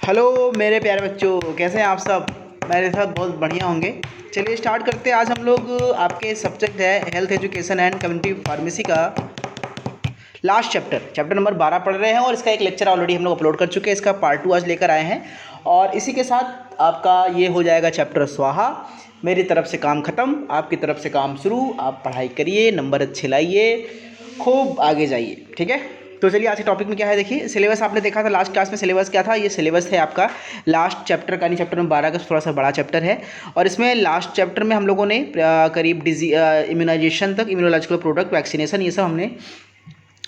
Hello मेरे प्यारे बच्चों, कैसे हैं आप सब। मेरे साथ बहुत बढ़िया होंगे। चलिए स्टार्ट करते हैं। आज हम लोग आपके सब्जेक्ट है health education and community pharmacy का लास्ट चैप्टर नंबर 12 पढ़ रहे हैं और इसका एक लेक्चर ऑलरेडी हम लोग अपलोड कर चुके हैं। इसका पार्ट 2 आज लेकर आए हैं और इसी के साथ आपका ये हो जाएगा चैप्टर स्वाहा। मेरी तरफ से काम ख़त्म, आपकी तरफ से काम शुरू। आप पढ़ाई करिए, नंबर अच्छे लाइए, खूब आगे जाइए, ठीक है। तो चलिए आज के टॉपिक में क्या है, देखिए सिलेबस आपने देखा था लास्ट क्लास में। सिलेबस क्या था, ये सिलेबस है आपका लास्ट चैप्टर का, नहीं चैप्टर नंबर 12 का थोड़ा सा बड़ा चैप्टर है। और इसमें लास्ट चैप्टर में हम लोगों ने करीब इम्यूनाइजेशन तक, इम्यूनोलॉजिकल प्रोडक्ट, वैक्सीनेशन, ये सब हमने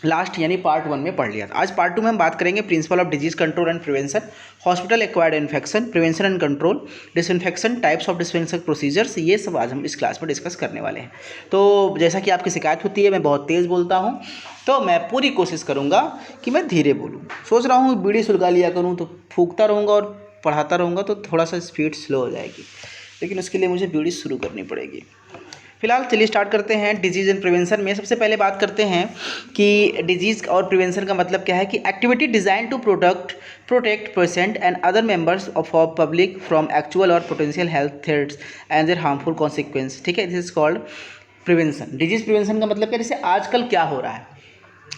लास्ट यानी पार्ट 1 में पढ़ लिया था। आज पार्ट 2 में हम बात करेंगे principle of disease control and prevention, hospital acquired infection, prevention and control, disinfection, types of disinfection procedures. ये सब आज हम इस क्लास में डिस्कस करने वाले हैं। तो जैसा कि आपकी शिकायत होती है मैं बहुत तेज़ बोलता हूँ, तो मैं पूरी कोशिश करूँगा कि मैं धीरे बोलूँ। सोच रहा हूँ बीड़ी सुलगा लिया करूँ, तो फूंकता रहूँगा और पढ़ाता रहूँगा तो थोड़ा सा स्पीड स्लो हो जाएगी, लेकिन उसके लिए मुझे बीड़ी शुरू करनी पड़ेगी। फिलहाल चलिए स्टार्ट करते हैं डिजीज़ एंड प्रिवेंशन में। सबसे पहले बात करते हैं कि डिजीज़ और प्रिवेंशन का मतलब क्या है कि activity designed to protect patient and other members of public from actual और potential health threats and their harmful consequence, ठीक है। This is called prevention. Disease prevention का मतलब क्या, जैसे आजकल क्या हो रहा है,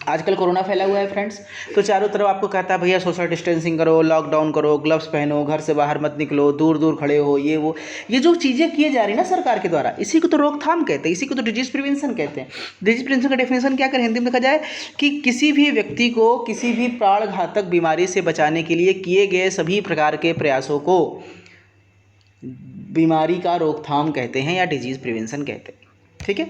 आजकल कोरोना फैला हुआ है फ्रेंड्स, तो चारों तरफ आपको कहता है भैया सोशल डिस्टेंसिंग करो, लॉकडाउन करो, ग्लव्स पहनो, घर से बाहर मत निकलो, दूर दूर खड़े हो, ये वो, ये जो चीज़ें किए जा रही है ना सरकार के द्वारा, इसी को तो रोकथाम कहते हैं, इसी को तो डिजीज प्रिवेंशन कहते हैं। डिजीज प्रिवेंशन का डेफिनेशन क्या करें हिंदी में देखा जाए कि किसी भी व्यक्ति को किसी भी प्राण घातक बीमारी से बचाने के लिए किए गए सभी प्रकार के प्रयासों को बीमारी का रोकथाम कहते हैं या डिजीज प्रिवेंशन कहते हैं, ठीक है।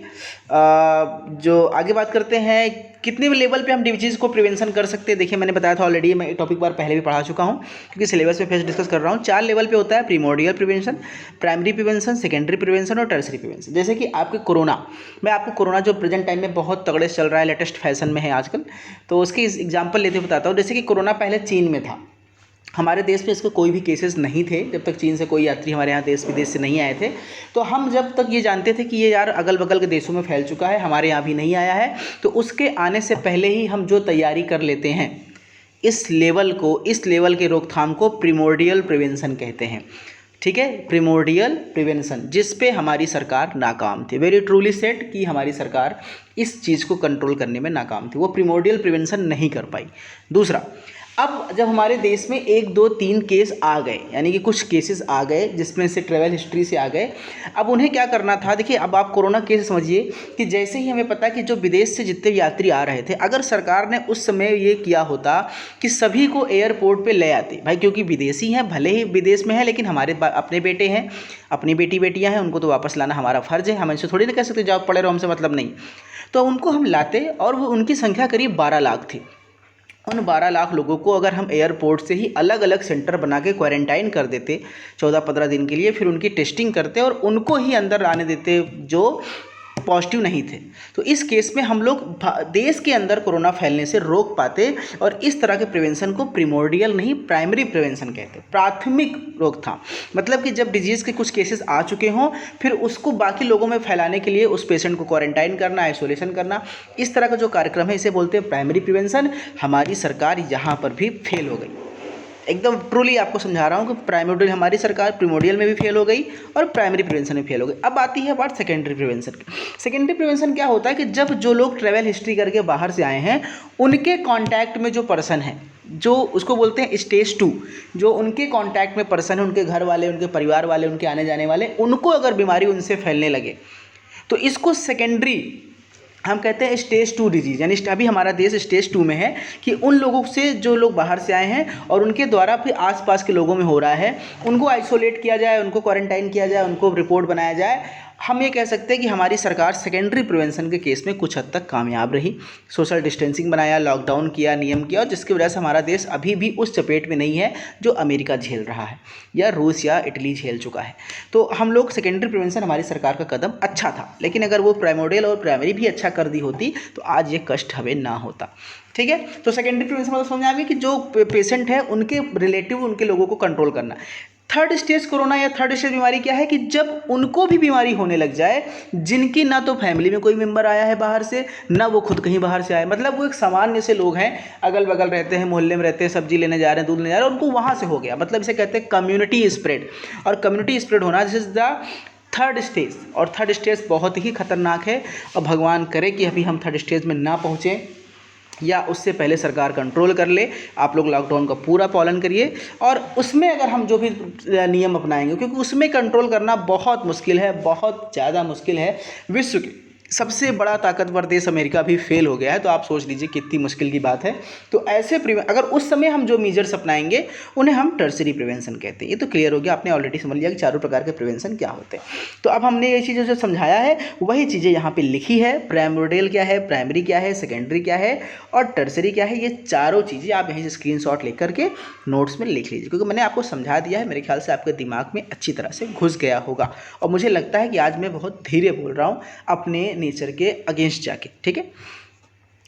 जो आगे बात करते हैं कितने लेवल पे हम डिजीज़ को प्रिवेंशन कर सकते हैं। देखिए मैंने बताया था ऑलरेडी, मैं टॉपिक बार पहले भी पढ़ा चुका हूँ क्योंकि सिलेबस में फिर डिस्कस कर रहा हूँ। 4 लेवल पे होता है, primordial prevention, primary prevention, secondary prevention और टर्सरी प्रिवेंशन। जैसे कि आपके कोरोना, मैं आपको कोरोना जो प्रेजेंट टाइम में बहुत तगड़े से चल रहा है, लेटेस्ट फैशन में है आजकल, तो उसकी एग्जाम्पल लेते हुए बताता हूँ। जैसे कि कोरोना पहले चीन में था, हमारे देश में इसके कोई भी केसेस नहीं थे जब तक चीन से कोई यात्री हमारे यहाँ देश विदेश से नहीं आए थे। तो हम जब तक ये जानते थे कि ये यार अगल बगल के देशों में फैल चुका है, हमारे यहाँ भी नहीं आया है, तो उसके आने से पहले ही हम जो तैयारी कर लेते हैं, इस लेवल के रोकथाम को प्रिमोर्डियल प्रिवेंशन कहते हैं, ठीक है। प्रिमोर्डियल प्रिवेंशन, जिस पे हमारी सरकार नाकाम थी, वेरी ट्रूली सेड कि हमारी सरकार इस चीज़ को कंट्रोल करने में नाकाम थी, वो प्रिमोर्डियल प्रिवेंशन नहीं कर पाई। दूसरा, अब जब हमारे देश में 1 2 3 केस आ गए, यानी कि कुछ केसेस आ गए जिसमें से ट्रैवल हिस्ट्री से आ गए, अब उन्हें क्या करना था। देखिए अब आप कोरोना केस समझिए कि जैसे ही हमें पता कि जो विदेश से जितने भी यात्री आ रहे थे, अगर सरकार ने उस समय ये किया होता कि सभी को एयरपोर्ट पे ले आते, भाई क्योंकि विदेशी हैं, भले ही विदेश में है लेकिन हमारे अपने बेटे हैं, अपनी बेटियाँ हैं, उनको तो वापस लाना हमारा फ़र्ज़ है, हम इनसे थोड़ी ना कह सकते जाओ पड़े रहो, हमसे मतलब नहीं। तो उनको हम लाते और वो उनकी संख्या करीब 12 लाख थी। उन 12 लाख लोगों को अगर हम एयरपोर्ट से ही अलग अलग सेंटर बना के क्वारंटाइन कर देते 14-15 दिन के लिए, फिर उनकी टेस्टिंग करते और उनको ही अंदर आने देते जो पॉजिटिव नहीं थे, तो इस केस में हम लोग देश के अंदर कोरोना फैलने से रोक पाते। और इस तरह के प्रिवेंशन को प्रिमोर्डियल नहीं प्राइमरी प्रिवेंशन कहते हैं, प्राथमिक रोकथाम। मतलब कि जब डिजीज़ के कुछ केसेस आ चुके हों, फिर उसको बाकी लोगों में फैलाने के लिए उस पेशेंट को क्वारंटाइन करना, आइसोलेशन करना, इस तरह का जो कार्यक्रम है इसे बोलते हैं प्राइमरी प्रिवेंशन। हमारी सरकार यहाँ पर भी फेल हो गई, एकदम ट्रूली आपको समझा रहा हूँ कि प्राइमोडियल हमारी सरकार प्रीमोडियल में भी फेल हो गई और प्राइमरी प्रिवेंशन में फेल हो गई। अब आती है बात सेकेंडरी प्रिवेंशन की। सेकेंडरी प्रिवेंशन क्या होता है कि जब जो लोग ट्रैवल हिस्ट्री करके बाहर से आए हैं, उनके कॉन्टैक्ट में जो पर्सन है, जो उसको बोलते हैं स्टेज 2, जो उनके कॉन्टैक्ट में पर्सन है, उनके घर वाले, उनके परिवार वाले, उनके आने जाने वाले, उनको अगर बीमारी उनसे फैलने लगे तो इसको सेकेंडरी हम कहते हैं स्टेज 2 डिजीज़। यानी अभी हमारा देश स्टेज 2 में है कि उन लोगों से जो लोग बाहर से आए हैं और उनके द्वारा फिर आसपास के लोगों में हो रहा है, उनको आइसोलेट किया जाए, उनको क्वारंटाइन किया जाए, उनको रिपोर्ट बनाया जाए। हम ये कह सकते हैं कि हमारी सरकार सेकेंडरी प्रिवेंशन के केस में कुछ हद तक कामयाब रही। सोशल डिस्टेंसिंग बनाया, लॉकडाउन किया, नियम किया, और जिसकी वजह से हमारा देश अभी भी उस चपेट में नहीं है जो अमेरिका झेल रहा है या रूस या इटली झेल चुका है। तो हम लोग सेकेंडरी प्रिवेंशन हमारी सरकार का कदम अच्छा था, लेकिन अगर वो प्राइमोडियल और प्राइमरी भी अच्छा कर दी होती तो आज ये कष्ट हमें ना होता, ठीक है। तो सेकेंडरी प्रिवेंशन मतलब समझ आ गई कि जो पेशेंट है उनके रिलेटिव, उनके लोगों को कंट्रोल करना। थर्ड स्टेज कोरोना या थर्ड स्टेज बीमारी क्या है कि जब उनको भी बीमारी होने लग जाए जिनकी ना तो फैमिली में कोई मेंबर आया है बाहर से, ना वो खुद कहीं बाहर से आए, मतलब वो एक सामान्य से लोग हैं, अगल बगल रहते हैं, मोहल्ले में रहते हैं, सब्जी लेने जा रहे हैं, दूध लेने जा रहे हैं, उनको वहाँ से हो गया, मतलब इसे कहते हैं कम्युनिटी स्प्रेड। और कम्युनिटी स्प्रेड होना this is the third stage, और थर्ड स्टेज बहुत ही खतरनाक है। और भगवान करे कि अभी हम थर्ड स्टेज में ना पहुँचें या उससे पहले सरकार कंट्रोल कर ले। आप लोग लॉकडाउन का पूरा पालन करिए और उसमें अगर हम जो भी नियम अपनाएंगे, क्योंकि उसमें कंट्रोल करना बहुत मुश्किल है, बहुत ज़्यादा मुश्किल है। विश्व के सबसे बड़ा ताकतवर देश अमेरिका भी फेल हो गया है, तो आप सोच लीजिए कितनी मुश्किल की बात है। तो ऐसे अगर उस समय हम जो मेजर्स अपनाएंगे उन्हें हम टर्सरी प्रिवेंशन कहते हैं। ये तो क्लियर हो गया, आपने ऑलरेडी समझ लिया कि चारों प्रकार के प्रिवेंशन क्या होते हैं। तो अब हमने ये चीज़ें जो समझाया है वही चीज़ें यहाँ पे लिखी है। प्राइमोर्डियल क्या है, प्राइमरी क्या है, सेकेंडरी क्या है और टर्सरी क्या है, ये चारों चीज़ें आप यहीं से स्क्रीनशॉट लेकर के नोट्स में लिख लीजिए, क्योंकि मैंने आपको समझा दिया है। मेरे ख्याल से आपके दिमाग में अच्छी तरह से घुस गया होगा और मुझे लगता है कि आज मैं बहुत धीरे बोल रहा हूँ अपने नेचर के अगेंस्ट जाके, ठीक है।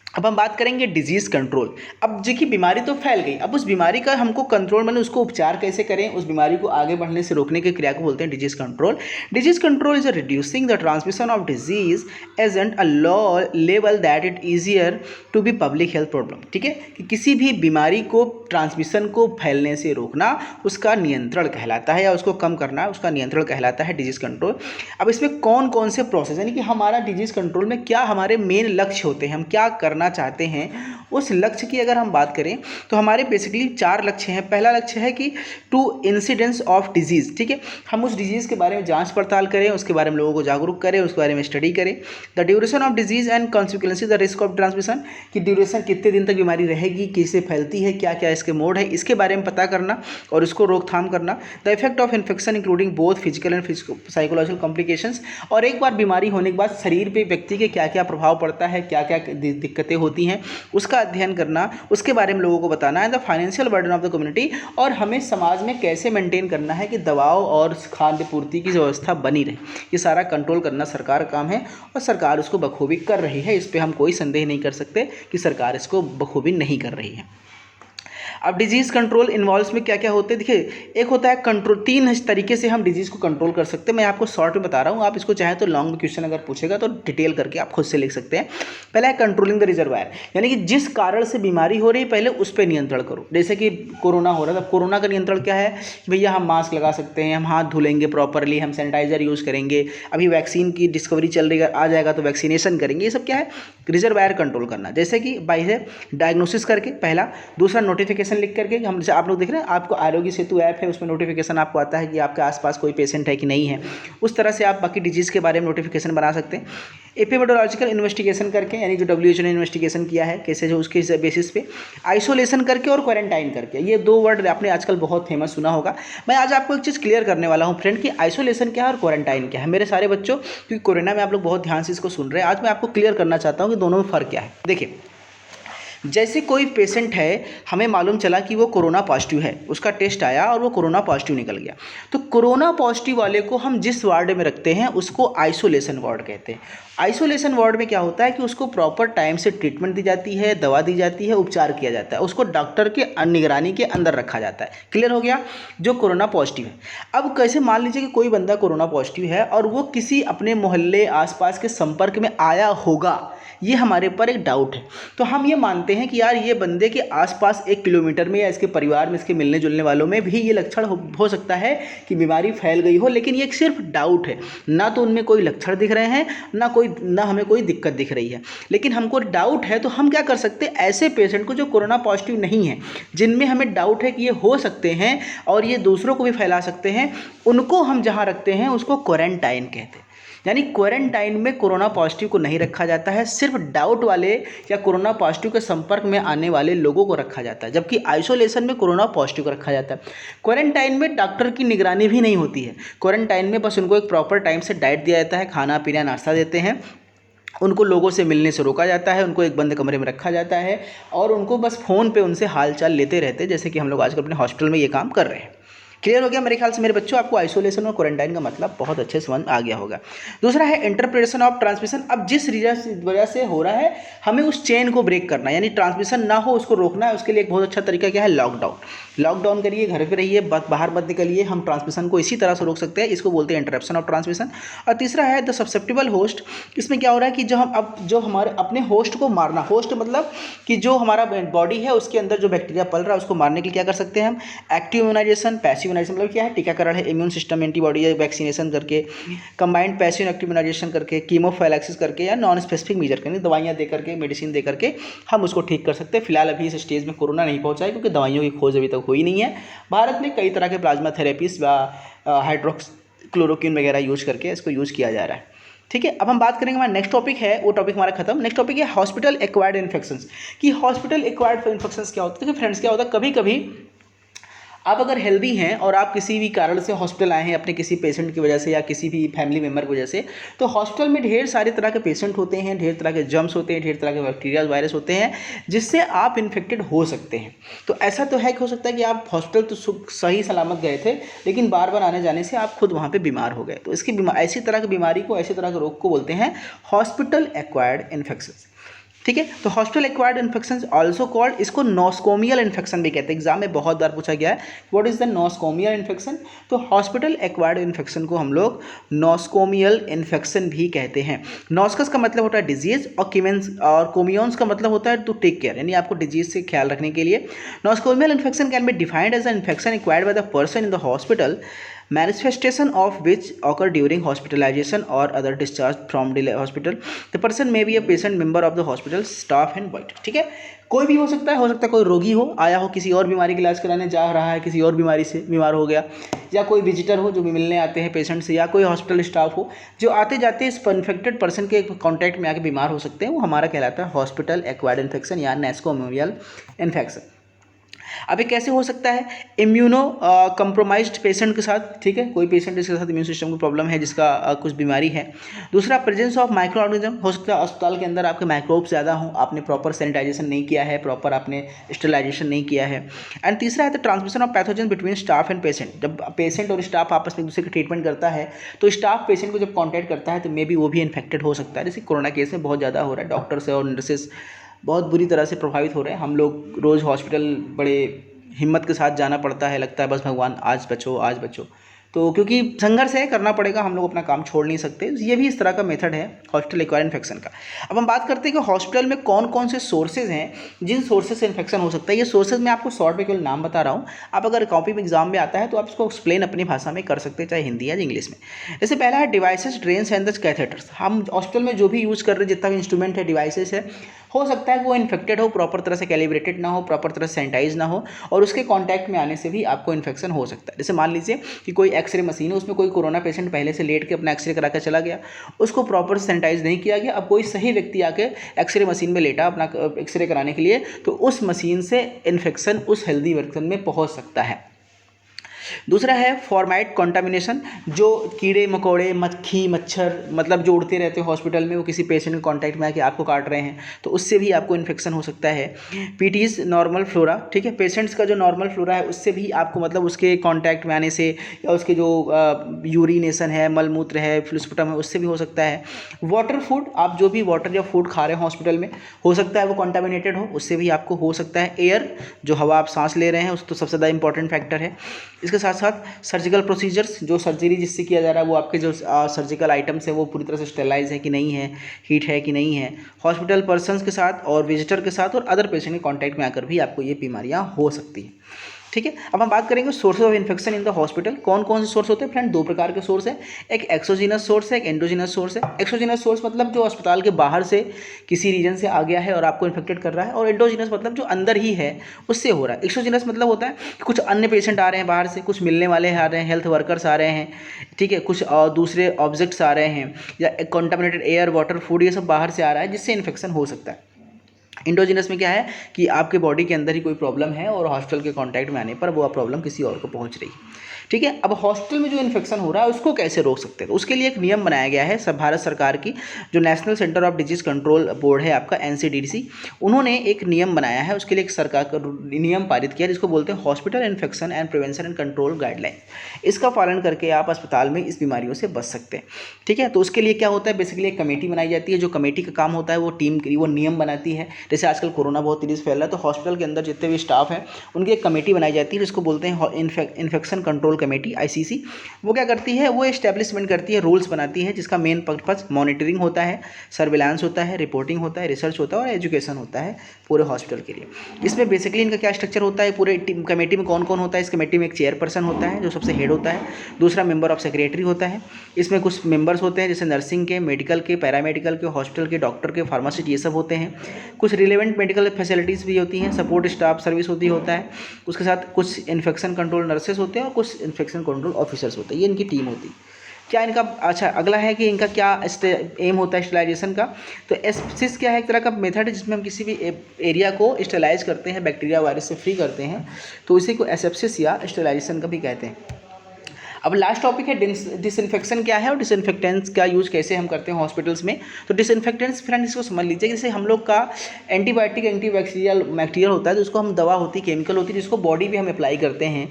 अब हम बात करेंगे डिजीज़ कंट्रोल। अब देखिए बीमारी तो फैल गई, अब उस बीमारी का हमको कंट्रोल मतलब उसको उपचार कैसे करें, उस बीमारी को आगे बढ़ने से रोकने की क्रिया को बोलते हैं disease control. Disease control is reducing the transmission of disease agent a low level that it easier to be public health problem. ठीक है, कि किसी भी बीमारी को ट्रांसमिशन को फैलने से रोकना उसका नियंत्रण कहलाता है, या उसको कम करना उसका नियंत्रण कहलाता है डिजीज़ कंट्रोल। अब इसमें कौन कौन से प्रोसेस, यानी कि हमारा डिजीज़ कंट्रोल में क्या हमारे मेन लक्ष्य होते हैं, हम क्या करना चाहते हैं, उस लक्ष्य की अगर हम बात करें तो हमारे बेसिकली 4 लक्ष्य हैं। पहला लक्ष्य है कि टू इंसिडेंस ऑफ डिजीज़। ठीक है, हम उस डिजीज़ के बारे में जांच पड़ताल करें, उसके बारे में लोगों को जागरूक करें, उसके बारे में स्टडी करें। The duration of disease and consequences the risk of transmission, कि ड्यूरेशन कितने दिन तक बीमारी रहेगी, कैसे फैलती है, क्या क्या इसके मोड है, इसके बारे में पता करना और इसको रोकथाम करना। The effect of infection including both physical and psychological complications, और एक बार बीमारी होने के बाद शरीर पे व्यक्ति के क्या क्या प्रभाव पड़ता है, क्या क्या दिक्कतें होती हैं, उसका अध्ययन करना, उसके बारे में लोगों को बताना है। The financial burden of the community, और हमें समाज में कैसे मेंटेन करना है कि दवाओं और खाद्य पूर्ति की व्यवस्था बनी रहे, ये सारा कंट्रोल करना सरकार का काम है और सरकार उसको बखूबी कर रही है। इस पर हम कोई संदेह नहीं कर सकते कि सरकार इसको बखूबी नहीं कर रही है। अब डिजीज़ कंट्रोल इन्वॉल्व्स में क्या क्या होते हैं, देखिए एक होता है कंट्रोल, 3 तरीके से हम डिजीज़ को कंट्रोल कर सकते हैं। मैं आपको शॉर्ट में बता रहा हूँ, आप इसको चाहें तो लॉन्ग में क्वेश्चन अगर पूछेगा तो डिटेल करके आप खुद से लिख सकते हैं। पहला है कंट्रोलिंग द रिजर्वायर, यानी कि जिस कारण से बीमारी हो रही है पहले उस पर नियंत्रण करो। जैसे कि कोरोना हो रहा था, कोरोना का नियंत्रण क्या है, भैया हम मास्क लगा सकते हैं, हम हाथ धुलेंगे प्रॉपरली, हम सैनिटाइजर यूज़ करेंगे, अभी वैक्सीन की डिस्कवरी चल रही है, आ जाएगा तो वैक्सीनेशन करेंगे। ये सब क्या है, रिजर्वायर कंट्रोल करना। जैसे कि बाई डायग्नोसिस करके पहला, दूसरा नोटिफिकेशन लिख करके, हम जैसे आप लोग देख रहे हैं आपको आरोग्य सेतु ऐप है, उसमें नोटिफिकेशन आपको आता है कि आपके आसपास कोई पेशेंट है कि नहीं है, उस तरह से आप बाकी डिजीज़ के बारे में नोटिफिकेशन बना सकते हैं। एपिडेमियोलॉजिकल इन्वेस्टिगेशन करके, यानी जो WHO ने इन्वेस्टिगेशन किया है केसेज है उसके बेसिस पे, आइसोलेशन करके और क्वारंटाइन करके, ये 2 वर्ड आपने आजकल बहुत फेमस सुना होगा। मैं आज आपको एक चीज़ क्लियर करने वाला हूँ फ्रेंड कि आइसोलेशन क्या है और क्वारंटाइन क्या है। मेरे सारे बच्चों, क्योंकि कोरोना में आप लोग बहुत ध्यान से इसको सुन रहे हैं, आज मैं आपको क्लियर करना चाहता हूँ कि दोनों में फ़र्क क्या है। देखिए, जैसे कोई पेशेंट है, हमें मालूम चला कि वो कोरोना पॉजिटिव है, उसका टेस्ट आया और वो कोरोना पॉजिटिव निकल गया, तो कोरोना पॉजिटिव वाले को हम जिस वार्ड में रखते हैं उसको आइसोलेशन वार्ड कहते हैं। आइसोलेशन वार्ड में क्या होता है कि उसको प्रॉपर टाइम से ट्रीटमेंट दी जाती है, दवा दी जाती है, उपचार किया जाता है, उसको डॉक्टर के निगरानी के अंदर रखा जाता है। क्लियर हो गया, जो कोरोना पॉजिटिव है। अब कैसे मान लीजिए कि कोई बंदा कोरोना पॉजिटिव है और वो किसी अपने मोहल्ले आसपास के संपर्क में आया होगा, ये हमारे पर एक डाउट है, तो हम ये मानते हैं कि यार ये बंदे के आसपास 1 किलोमीटर में या इसके परिवार में, इसके मिलने जुलने वालों में भी ये लक्षण हो सकता है कि बीमारी फैल गई हो, लेकिन ये सिर्फ डाउट है, ना तो उनमें कोई लक्षण दिख रहे हैं, ना हमें कोई दिक्कत दिख रही है, लेकिन हमको डाउट है। तो हम क्या कर सकते हैं, ऐसे पेशेंट को जो कोरोना पॉजिटिव नहीं है, जिनमें हमें डाउट है कि ये हो सकते हैं और ये दूसरों को भी फैला सकते हैं, उनको हम जहाँ रखते हैं उसको क्वारंटाइन कहते हैं। यानी क्वारंटाइन में कोरोना पॉजिटिव को नहीं रखा जाता है, सिर्फ डाउट वाले या कोरोना पॉजिटिव के संपर्क में आने वाले लोगों को रखा जाता है, जबकि आइसोलेशन में कोरोना पॉजिटिव को रखा जाता है। क्वारंटाइन में डॉक्टर की निगरानी भी नहीं होती है, क्वारंटाइन में बस उनको एक प्रॉपर टाइम से डाइट दिया जाता है, खाना पीना नाश्ता देते हैं, उनको लोगों से मिलने से रोका जाता है, उनको एक बंद कमरे में रखा जाता है और उनको बस फ़ोन पे उनसे हाल चाल लेते रहते हैं, जैसे कि हम लोग आजकल अपने हॉस्पिटल में ये काम कर रहे हैं। क्लियर हो गया मेरे ख्याल से मेरे बच्चों, आपको आइसोलेशन और क्वारंटाइन का मतलब बहुत अच्छे समझ आ गया होगा। दूसरा है इंटरप्रिटेशन ऑफ ट्रांसमिशन। अब जिस वजह से हो रहा है हमें उस चेन को ब्रेक करना है, यानी ट्रांसमिशन ना हो उसको रोकना है। उसके लिए एक बहुत अच्छा तरीका क्या है, लॉकडाउन। लॉकडाउन करिए, घर पे रहिए, बाहर मत निकलिए। हम ट्रांसमिशन को इसी तरह से रोक सकते हैं, इसको बोलते हैं इंटरप्शन ऑफ ट्रांसमिशन। और तीसरा है द सब्सेप्टिबल होस्ट। इसमें क्या हो रहा है कि जो हमारे अपने होस्ट को मारना, होस्ट मतलब कि जो हमारा बॉडी है उसके अंदर जो बैक्टीरिया पल रहा है उसको मारने के लिए क्या कर सकते हैं हम, एक्टिव इम्यूनाइजेशन, पैसिव इम्यूनाइजेशन मतलब क्या है, टीकाकरण है, इम्यून सिस्टम एंटीबॉडी या वैक्सीनेशन करके, कंबाइंड पैसिव एक्टिव इम्यूनाइजेशन करके, कीमोफाइलैक्सिस करके, या नॉन स्पेसिफिक मेजर करके, दवाइयाँ दे करके, मेडिसिन दे करके हम उसको ठीक कर सकते हैं। फिलहाल अभी इस स्टेज में कोरोना नहीं पहुंचा है क्योंकि दवाइयों की खोज अभी तक हुई नहीं है। भारत में कई तरह के प्लाज्मा थेरेपीज व हाइड्रोक्सीक्लोरोक्विन वगैरह यूज करके इसको यूज किया जा रहा है। ठीक है, अब हम बात करेंगे, हमारा नेक्स्ट टॉपिक है, वो टॉपिक हमारा खत्म। नेक्स्ट टॉपिक है हॉस्पिटल एक्वायर्ड इन्फेक्शंस। कि हॉस्पिटल एक्वायर्ड इन्फेक्शंस क्या होता है। देखिए फ्रेंड्स, क्या होता है, कभी कभी आप अगर हेल्दी हैं और आप किसी भी कारण से हॉस्पिटल आए हैं अपने किसी पेशेंट की वजह से या किसी भी फैमिली मेम्बर की वजह से, तो हॉस्पिटल में ढेर सारे तरह के पेशेंट होते हैं, ढेर तरह के जर्म्स होते हैं, ढेर तरह के बैक्टीरिया वायरस होते हैं जिससे आप इन्फेक्टेड हो सकते हैं। तो ऐसा तो है कि हो सकता है कि आप हॉस्पिटल तो सही सलामत गए थे लेकिन बार बार आने जाने से आप खुद वहाँ पर बीमार हो गए। तो इसकी ऐसी तरह की बीमारी को, ऐसी तरह के रोग को बोलते हैं हॉस्पिटल एक्वायर्ड इन्फेक्शन। ठीक है, तो hospital acquired infection also called, इसको नॉस्कोमियल इन्फेक्शन भी कहते हैं। एग्जाम में बहुत बार पूछा गया है व्हाट इज द नॉस्कोमियल इन्फेक्शन। तो हॉस्पिटल एक्वायर्ड इन्फेक्शन को हम लोग नॉस्कोमियल इन्फेक्शन भी कहते हैं। नॉस्कस का मतलब होता है डिजीज और किमेंस और कोमियंस का मतलब होता है टू टेक केयर, यानी आपको डिजीज से ख्याल रखने के लिए। Nosocomial infection can be defined as an infection acquired by the person in the hospital, manifestation of which occur during hospitalization or other discharge from the hospital. The person may be a patient member of the hospital staff and void. ठीक है, कोई भी हो सकता है कोई रोगी हो, आया हो किसी और बीमारी का इलाज कराने, जा रहा है किसी और बीमारी से बीमार हो गया, या कोई विजिटर हो जो भी मिलने आते हैं पेशेंट से, या कोई हॉस्पिटल स्टाफ हो जो आते जाते इस इन्फेक्टेड पर्सन के कॉन्टैक्ट में आके बीमार हो सकते हैं, वो हमारा कहलाता है हॉस्पिटल एक्वायर्ड इन्फेक्शन या नॉस्कोमियल इन्फेक्शन। अब ये कैसे हो सकता है, इम्यूनो कंप्रोमाइज्ड पेशेंट के साथ। ठीक है, कोई पेशेंट जिसके साथ इम्यून सिस्टम की प्रॉब्लम है, जिसका कुछ बीमारी है। दूसरा, प्रेजेंस ऑफ माइक्रो ऑर्गेनिज्म, हो सकता है अस्पताल के अंदर आपके माइक्रोब्स ज़्यादा हों, आपने प्रॉपर सैनिटाइजेशन नहीं किया है, प्रॉपर आपने स्टेरिलाइजेशन नहीं किया है। एंड तीसरा है the transmission of pathogen between staff and patient. जब पेशेंट और स्टाफ आपस में एक दूसरे की ट्रीटमेंट करता है तो स्टाफ पेशेंट को जब कॉन्टैक्ट करता है तो मे बी वो भी इन्फेक्टेड हो सकता है। जैसे कोरोना केस में बहुत ज़्यादा हो रहा है, डॉक्टर्स और नर्सेस बहुत बुरी तरह से प्रभावित हो रहे हैं। हम लोग रोज़ हॉस्पिटल बड़े हिम्मत के साथ जाना पड़ता है, लगता है बस भगवान आज बचो आज बचो। तो क्योंकि संघर्ष है, करना पड़ेगा, हम लोग अपना काम छोड़ नहीं सकते। ये भी इस तरह का मेथड है हॉस्पिटल एक्वायर्ड इन्फेक्शन का। अब हम बात करते हैं कि हॉस्पिटल में कौन कौन से सोर्सेज हैं जिन सोर्सेज से इन्फेक्शन हो सकता है। ये सोर्सेज मैं आपको शॉर्ट में केवल नाम बता रहा हूँ, आप अगर कॉपी में एग्जाम में आता है तो आप इसको एक्सप्लेन अपनी भाषा में कर सकते हैं, चाहे हिंदी या इंग्लिश में। जैसे पहला है devices, drains and the catheters. हम हॉस्पिटल में जो भी यूज़ कर रहे हैं, जितना भी इंस्ट्रूमेंट है, डिवाइसेस है, हो सकता है कि वो इन्फेक्टेड हो, प्रॉपर तरह से कैलिब्रेटेड ना हो, प्रॉपर तरह से सैनिटाइज ना हो, और उसके कांटेक्ट में आने से भी आपको इन्फेक्शन हो सकता है। जैसे मान लीजिए कि कोई एक्सरे मशीन है, उसमें कोई कोरोना पेशेंट पहले से लेट के अपना एक्सरे करा कर चला गया, उसको प्रॉपर सैनिटाइज नहीं किया गया, अब कोई सही व्यक्ति आके एक्सरे मशीन में लेटा अपना एक्सरे कराने के लिए, तो उस मशीन से इन्फेक्शन उस हेल्दी पर्सन में पहुँच सकता है। दूसरा है फॉर्माइट कॉन्टामिनेशन, जो कीड़े मकोड़े, मक्खी, मच्छर, मतलब जो उड़ते रहते हैं हॉस्पिटल में, वो किसी पेशेंट के कांटेक्ट में आके आपको काट रहे हैं, तो उससे भी आपको इन्फेक्शन हो सकता है। पीटीज नॉर्मल फ्लोरा, ठीक है, पेशेंट्स का जो नॉर्मल फ्लोरा है उससे भी आपको, मतलब उसके कांटेक्ट में आने से, या उसके जो यूरिनेशन है, मलमूत्र है, फ्लूस्पुटम है, उससे भी हो सकता है। वाटर फूड, आप जो भी वाटर या फूड खा रहे हैं हॉस्पिटल में, हो सकता है वो कॉन्टामिनेटेड हो, उससे भी आपको हो सकता है। एयर, जो हवा आप सांस ले रहे हैं, उस तो सबसे ज़्यादा इंपॉर्टेंट फैक्टर है। इसके साथ साथ सर्जिकल प्रोसीजर्स, जो सर्जरी जिससे किया जा रहा है, वो आपके जो सर्जिकल आइटम्स है वो पूरी तरह से स्टेलाइज है कि नहीं है, हीट है कि नहीं है। हॉस्पिटल पर्सन्स के साथ और विजिटर के साथ और अदर पेशेंट के कांटेक्ट में आकर भी आपको ये बीमारियां हो सकती हैं। ठीक है, अब हम बात करेंगे sources of infection in the hospital. कौन कौन से सोर्स होते हैं फ्रेंड? दो प्रकार के सोर्स हैं, एक एक्सोजीनस सोर्स है, एक एंडोजीनस सोर्स है। एक्सोजीनस सोर्स मतलब जो अस्पताल के बाहर से किसी रीजन से आ गया है और आपको इन्फेक्टेड कर रहा है, और एंडोजीनस मतलब जो अंदर ही है उससे हो रहा है। एक्सोजीनस मतलब होता है कि कुछ अन्य पेशेंट आ रहे हैं बाहर से, कुछ मिलने वाले आ रहे हैं, हेल्थ वर्कर्स आ रहे हैं, ठीक है, कुछ दूसरे ऑब्जेक्ट्स आ रहे हैं, या कॉन्टामिनेटेड एयर, वाटर, फूड, ये सब बाहर से आ रहा है जिससे इन्फेक्शन हो सकता है। इंडोजिनस में क्या है कि आपके बॉडी के अंदर ही कोई प्रॉब्लम है और हॉस्पिटल के कांटेक्ट में आने पर वो प्रॉब्लम किसी और को पहुंच रही है। ठीक है। अब हॉस्पिटल में जो इन्फेक्शन हो रहा है उसको कैसे रोक सकते हैं, तो उसके लिए एक नियम बनाया गया है सब भारत सरकार की, जो national centre of disease control board है आपका NCDC, उन्होंने एक नियम बनाया है। उसके लिए एक सरकार का नियम पारित किया जिसको बोलते हैं hospital infection and prevention and control guideline. इसका पालन करके आप अस्पताल में इस बीमारियों से बच सकते हैं। ठीक है, तो उसके लिए क्या होता है, बेसिकली एक कमेटी बनाई जाती है। जो कमेटी का काम होता है वो टीम वो नियम बनाती है। जैसे आजकल कोरोना बहुत तेजी से फैल रहा है, तो हॉस्पिटल के अंदर जितने भी स्टाफ हैं उनकी एक कमेटी बनाई जाती है जिसको बोलते हैं इन्फेक्शन कंट्रोल कमेटी ICC। वो क्या करती है, वो एस्टेब्लिशमेंट करती है, रूल्स बनाती है, जिसका मेन पर्पज मॉनिटरिंग होता है, सर्विलांस होता है, रिपोर्टिंग होता है, रिसर्च होता है और एजुकेशन होता है पूरे हॉस्पिटल के लिए। इसमें बेसिकली इनका क्या स्ट्रक्चर होता है, पूरे टीम कमेटी में कौन कौन होता है। इस कमेटी में एक चेयरपर्सन होता है जो सबसे हेड होता है, दूसरा मेंबर ऑफ सेक्रेटरी होता है, इसमें कुछ मेंबर्स होते हैं जैसे नर्सिंग के, मेडिकल के, पैरामेडिकल के, हॉस्पिटल के, डॉक्टर के, फार्मासिस्ट, ये सब होते हैं। कुछ रिलेवेंट मेडिकल फैसिलिटीज़ भी होती हैं, सपोर्ट स्टाफ सर्विस होता है। उसके साथ कुछ इन्फेक्शन कंट्रोल नर्सेस होते हैं और कुछ इन्फेक्शन कंट्रोल ऑफिसर्स होते हैं। ये इनकी टीम होती है। क्या इनका, अच्छा अगला है कि इनका क्या एम होता है स्टेलाइजेशन का। तो एस्पिसिस क्या है, एक तरह का मेथड है जिसमें हम किसी भी एरिया को स्टेलाइज करते हैं, बैक्टीरिया वायरस से फ्री करते हैं, तो इसी को एसेप्सिस या स्टेलाइजेशन का भी कहते हैं। अब लास्ट टॉपिक है डिसइंफेक्शन क्या है और डिसइंफेक्टेंट्स का यूज़ कैसे हम करते हैं हॉस्पिटल्स में। तो डिसइंफेक्टेंट्स फ्रेंड्स इसको समझ लीजिए, जैसे हम लोग का एंटीबायोटिक एंटीबैक्टीरियल होता है, तो उसको हम दवा होती है, केमिकल होती है, जिसको बॉडी पे हम अप्लाई करते हैं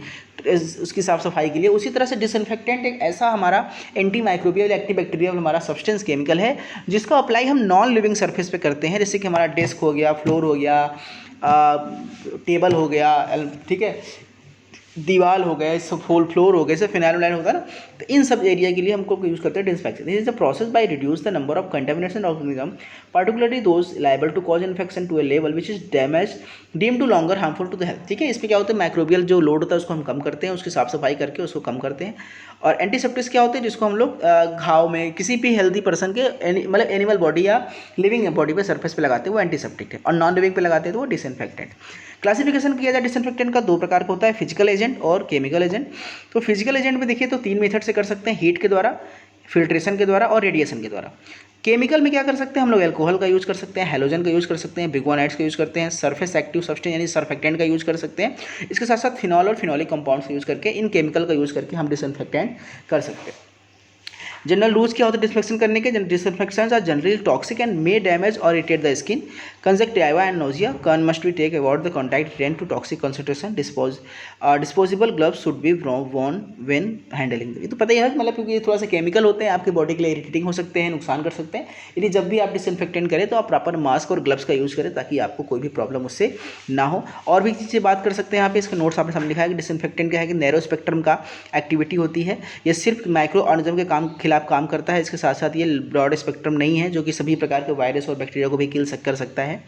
उसकी साफ सफाई के लिए। उसी तरह से डिसइंफेक्टेंट एक ऐसा हमारा एंटी माइक्रोबियल एंटीबैक्टीरियल हमारा सब्सटेंस केमिकल है जिसका अप्लाई हम नॉन लिविंग सरफेस पे करते हैं, जैसे कि हमारा डेस्क हो गया, फ्लोर हो गया, टेबल हो गया, ठीक है, दीवार हो गए, सब फ्लोर हो गए, सब फिनाइल विनाइल होता है ना, तो इन सब एरिया के लिए हमको यूज़ करते हैं disinfection. This is the process by reduce the number of contamination organism particularly those liable to cause infection to a level which is damage deem to longer harmful to the health. ठीक है, इसमें क्या होता है, microbial जो load होता है उसको हम कम करते हैं, उसकी साफ सफाई करके उसको कम करते हैं। और एंटीसेप्टिक्स क्या होते हैं, जिसको हम लोग घाव में किसी भी हेल्दी पर्सन के मतलब एनिमल बॉडी या लिविंग बॉडी पे सरफेस पे लगाते हैं वो एंटीसेप्टिक है, और नॉन लिविंग पे लगाते हैं तो वो डिसइंफेक्टेंट। क्लासिफिकेशन किया जाए डिसइंफेक्टेंट का, दो प्रकार का होता है, फिजिकल एजेंट और केमिकल एजेंट। तो फिजिकल एजेंट में देखिए तो 3 मेथड से कर सकते हैं, हीट के द्वारा, फिल्ट्रेशन के द्वारा और रेडिएशन के द्वारा। केमिकल में क्या कर सकते हैं हम लोग, एल्कोहल का यूज़ कर सकते हैं, हैलोजन का यूज़ कर सकते हैं, बिगोनाइट्स का यूज़ करते हैं, सरफेस एक्टिव सब्सटेंस यानी सरफेक्टेंट का यूज़ कर सकते हैं। इसके साथ साथ फिनॉल और फिनॉलिक कंपाउंड्स का यूज़ करके, इन केमिकल का यूज़ करके हम डिसइंफेक्टेंट कर सकते हैं। जनरल रूल्स क्या होता है डिसइंफेक्शन करने के, disinfections are generally toxic and may damage और irritate the skin, conjunctiva and nausea, care must be take avoid the contact rain to toxic concentration, disposable gloves should be worn when handling. ये तो पता ही है, मतलब क्योंकि ये थोड़ा सा केमिकल होते हैं, आपकी बॉडी के लिए इरिटेटिंग हो सकते हैं, नुकसान कर सकते हैं। यदि जब भी आप डिसइंफेक्टेंट करें तो आप प्रॉपर मास्क और ग्लव्स का यूज़ करें ताकि आपको कोई भी प्रॉब्लम उससे ना हो। और भी चीज़ें बात कर सकते हैं यहाँ पे, इसके नोट्स आपने सामने लिखा है कि डिसइंफेक्टेंट क्या है कि नैरो स्पेक्ट्रम का एक्टिविटी होती है, ये सिर्फ माइक्रो ऑर्गेनिज्म के खिलाफ काम करता है। इसके साथ साथ ये ब्रॉड स्पेक्ट्रम नहीं है जो कि सभी प्रकार के वायरस और बैक्टीरिया को भी किल कर सकता है।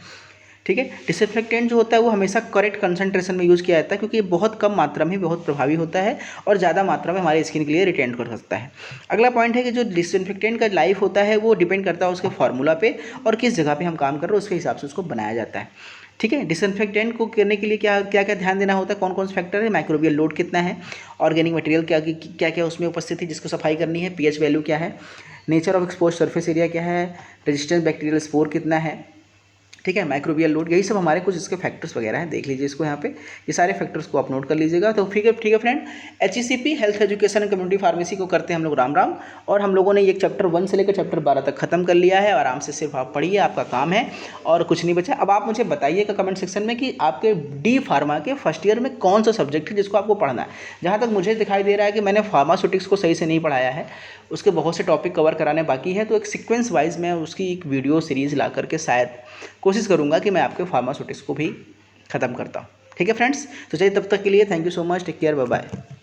ठीक है, डिसइंफेक्टेंट जो होता है वो हमेशा करेक्ट कंसंट्रेशन में यूज़ किया जाता है, क्योंकि ये बहुत कम मात्रा में बहुत प्रभावी होता है और ज़्यादा मात्रा में हमारे स्किन के लिए रिटेंट कर सकता है। अगला पॉइंट है कि जो डिसइंफेक्टेंट का लाइफ होता है वो डिपेंड करता है उसके फार्मूला पे और किस जगह पे हम काम कर रहे हैं उसके हिसाब से उसको बनाया जाता है। ठीक है, डिसइंफेक्टेंट को करने के लिए क्या क्या ध्यान देना होता है, कौन कौन से फैक्टर है, माइक्रोबियल लोड कितना है, ऑर्गेनिक मटेरियल क्या क्या उसमें उपस्थित है जिसको सफाई करनी है, पीएच वैल्यू क्या है, nature of expose surface area क्या है, रेजिस्टेंस बैक्टीरियल स्पोर कितना है, ठीक है, माइक्रोबियल लोड, यही सब हमारे कुछ इसके फैक्टर्स वगैरह हैं। देख लीजिए इसको यहाँ पे, ये सारे फैक्टर्स को आप नोट कर लीजिएगा। तो ठीक है friend, HECP health education and community pharmacy को करते हैं हम लोग राम। और हम लोगों ने ये चैप्टर 1 से लेकर चैप्टर 12 तक खत्म कर लिया है। आराम से सिर्फ आप पढ़िए, आपका काम है और कुछ नहीं बचा। अब आप मुझे बताइएगा कमेंट सेक्शन में कि आपके D फार्मा के फर्स्ट ईयर में कौन सा सब्जेक्ट है जिसको आपको पढ़ना है। जहाँ तक मुझे दिखाई दे रहा है कि मैंने फार्मास्यूटिक्स को सही से नहीं पढ़ाया है, उसके बहुत से टॉपिक कवर कराने बाकी है। तो एक सीक्वेंस वाइज मैं उसकी एक वीडियो सीरीज़ ला करके शायद कोशिश करूंगा कि मैं आपके फार्मास्यूटिक्स को भी ख़त्म करता हूँ। ठीक है फ्रेंड्स, तो चलिए तब तक के लिए thank you so much, take care, bye bye.